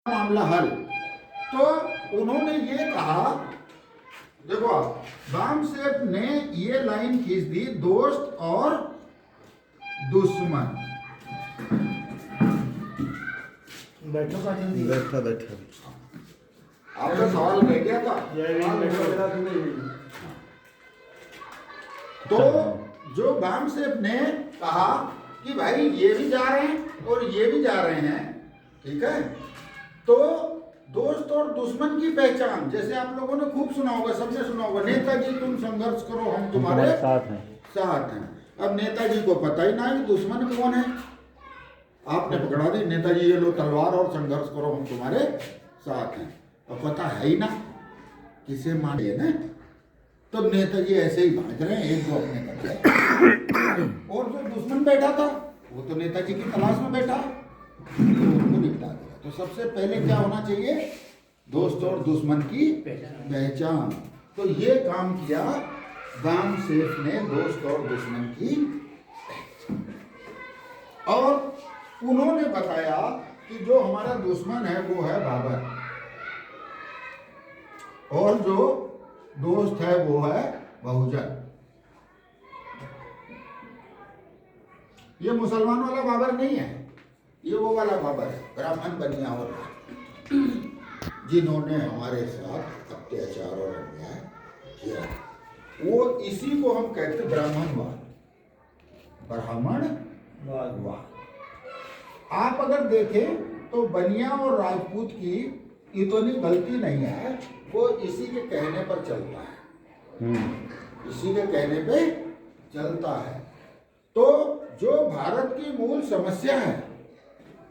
मामला हल। तो उन्होंने ये कहा, देखो बाम सेठ ने ये लाइन खींच दी, दोस्त और दुश्मन। बैठो का जल्दी बैठा बैठा आपका सवाल रह गया था। तो जो बाम सेठ ने कहा कि भाई ये भी जा रहे हैं और ये भी जा रहे हैं, ठीक है, तो दोस्त और दुश्मन की पहचान, जैसे आप लोगों ने खूब सुना होगा, सबने सुना होगा, नेताजी तुम संघर्ष करो हम तुम्हारे साथ हैं। अब नेताजी को पता ही ना कि दुश्मन कौन है, आपने पकड़ा दी नेताजी ये लो तलवार और संघर्ष करो हम तुम्हारे साथ हैं। अब पता है ही ना किसे मानिए ना, तो नेताजी ऐसे ही भाग रहे हैं, एक दो अपने कर रहे। और जो दुश्मन बैठा था वो तो नेताजी की तलाश में बैठा, तो उनको निपटा दिया। तो सबसे पहले क्या होना चाहिए, दोस्त और दुश्मन की पहचान। तो ये काम किया बाम सेठ ने, दोस्त और दुश्मन की पहचान। और उन्होंने बताया कि जो हमारा दुश्मन है वो है बाबर, और जो दोस्त है वो है बहुजन। ये मुसलमान वाला बाबर नहीं है, ये वो वाला बाबर है, ब्राह्मण बनिया और जिन्होंने हमारे साथ अत्याचार और अन्याय किया, वो इसी को हम कहते ब्राह्मणवाद, ब्राह्मणवाद। आप अगर देखें तो बनिया और राजपूत की इतनी गलती नहीं है, वो इसी के कहने पर चलता है, इसी के कहने पे चलता है। तो जो भारत की मूल समस्या है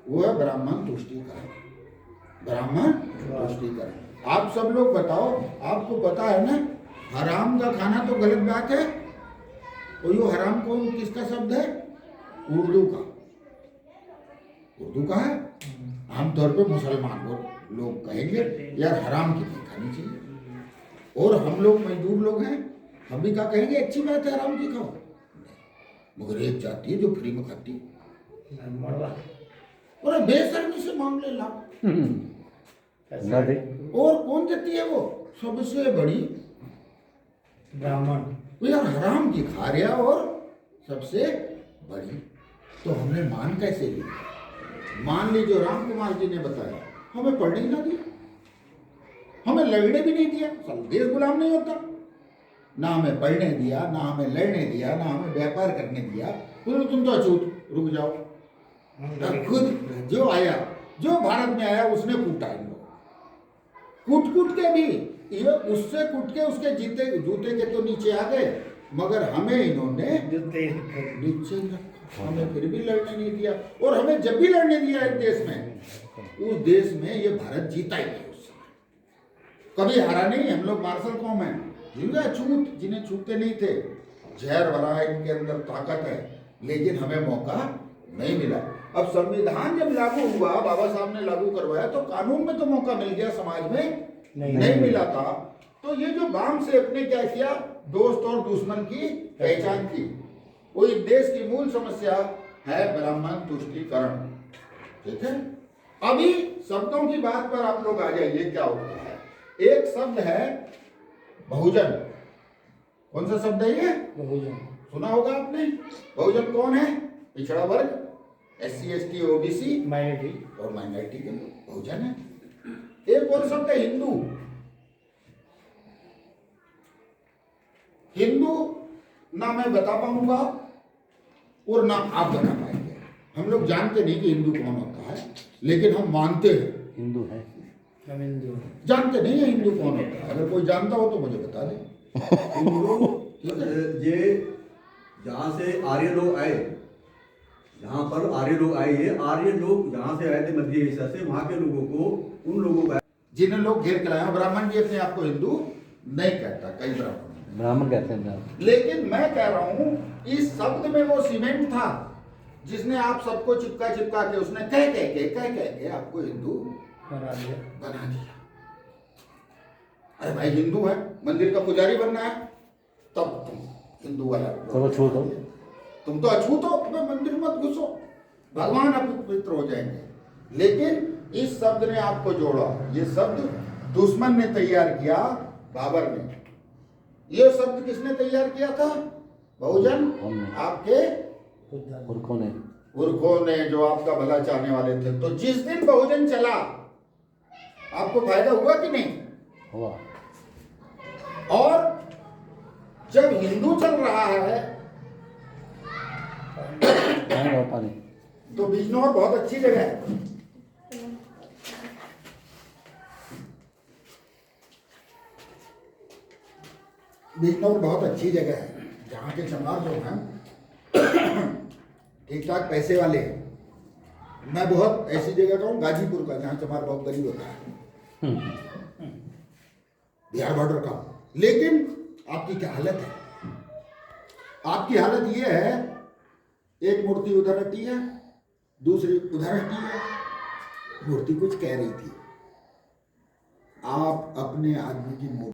वो है ब्राह्मण तुष्टीकरण, ब्राह्मण तुष्टीकरण। आप सब लोग बताओ, आपको पता है ना, हराम का खाना तो गलत बात है, और ये हराम कौन किसका शब्द है, उर्दू का, उर्दू का है। आमतौर पे मुसलमान लोग कहेंगे यार हराम की नहीं खानी चाहिए, और हम लोग मजदूर लोग हैं, हम भी क्या कहेंगे अच्छी बात है हराम की खाओ, मगर एक जाति है जो फ्री में खाती है, और बेशर्मी से मांग ले लाओ, और कौन देती है वो, सबसे बड़ी ब्राह्मण, वो यार हराम की खा रहा और सबसे बड़ी। तो हमने मान कैसे ली, मान ली जो राम कुमार जी ने बताया, हमें पढ़ने ही ना दिया, हमें लड़ने भी नहीं दिया, सब देश गुलाम नहीं होता, ना हमें पढ़ने दिया, ना हमें लड़ने दिया, ना हमें व्यापार करने दिया। बोलो तुम तो अछूत, रुक जाओ। खुद जो आया, जो भारत में आया उसने कूटा इन लोग, कूट के भी ये उससे कूट के उसके जूते के तो नीचे आ गए, मगर हमें इन्होंने नीचे ही रखा, हमें फिर भी लड़ने नहीं दिया। और हमें जब भी लड़ने दिया एक देश में, उस देश में ये भारत जीता ही नहीं, उस समय कभी हारा नहीं। हम लोग मार्शल कौम है, जिनका छूत, जिन्हें छूते नहीं थे, जहर भरा है इनके अंदर, ताकत है, लेकिन हमें मौका नहीं मिला। अब संविधान जब लागू हुआ, बाबा साहब ने लागू करवाया, तो कानून में तो मौका मिल गया, समाज में नहीं मिला था। तो ये जो बाम सेठ ने क्या किया, दोस्त और दुश्मन की पहचान की। वो इस देश की मूल समस्या है ब्राह्मण तुष्टीकरण, ठीक है। अभी शब्दों की बात पर आप लोग आ जाइए, क्या होता है। एक शब्द है बहुजन, कौन सा शब्द है ये, बहुजन, सुना होगा आपने। बहुजन कौन है, पिछड़ा वर्ग, SC ST OBC माइनॉरिटी और माइनॉरिटी के लोग बहुजन है। एक और शब्द है हिंदू, हिंदू ना मैं बता पाऊंगा और ना आप बता पाएंगे। हम लोग जानते नहीं कि हिंदू कौन होता है, लेकिन हम मानते हैं हिंदू है, हम हिंदू, जानते नहीं है हिंदू कौन होता है। अगर कोई जानता हो तो मुझे बता दे। ये जहाँ से आर्य लोग आए, जहाँ पर आर्य लोग आए, ये आर्य लोग जहाँ से आए थे मध्य एशिया से, वहाँ के लोगों को, उन लोगों का, जिन्हें लोग घेर के लाए, ब्राह्मण भी अपने आप को हिंदू नहीं कहता, कई ब्राह्मण कहते हैं ब्राह्मण। लेकिन मैं कह रहा हूं इस शब्द में वो सीमेंट था जिसने आप सबको चिपका के उसने कह के आपको हिंदू बना दिया। अरे भाई हिंदू है, मंदिर का पुजारी बनना है, तब तुम हिंदू वाला, तो छूत हो, तुम तो अछूत हो, मंदिर मत घुसो, भगवान अपवित्र हो जाएंगे। लेकिन इस शब्द ने आपको जोड़ा। ये शब्द दुश्मन ने तैयार किया, बाबर ने। ये शब्द किसने तैयार किया था? बहुजन, हमने। आपके पुरखों ने। पुरखों ने, जो आपका भला चाहने वाले थे। तो जिस दिन बहुजन चला, आपको फायदा हुआ कि नहीं हुआ? और जब हिंदू चल रहा है पानी लो, पानी। तो बिजनौर बहुत अच्छी जगह है। बिजनौर बहुत अच्छी जगह है। जहाँ के चमार जो हैं ठीक ठाक पैसे वाले हैं। मैं बहुत ऐसी जगह का हूँ, गाजीपुर का, जहाँ चमार बहुत गरीब होता है, बिहार बॉर्डर का। लेकिन आपकी क्या हालत है? आपकी हालत ये है, एक मूर्ति उधर हटी है, दूसरी उधर हटी है। मूर्ति कुछ कह रही थी, आप अपने आदमी की मूर्ति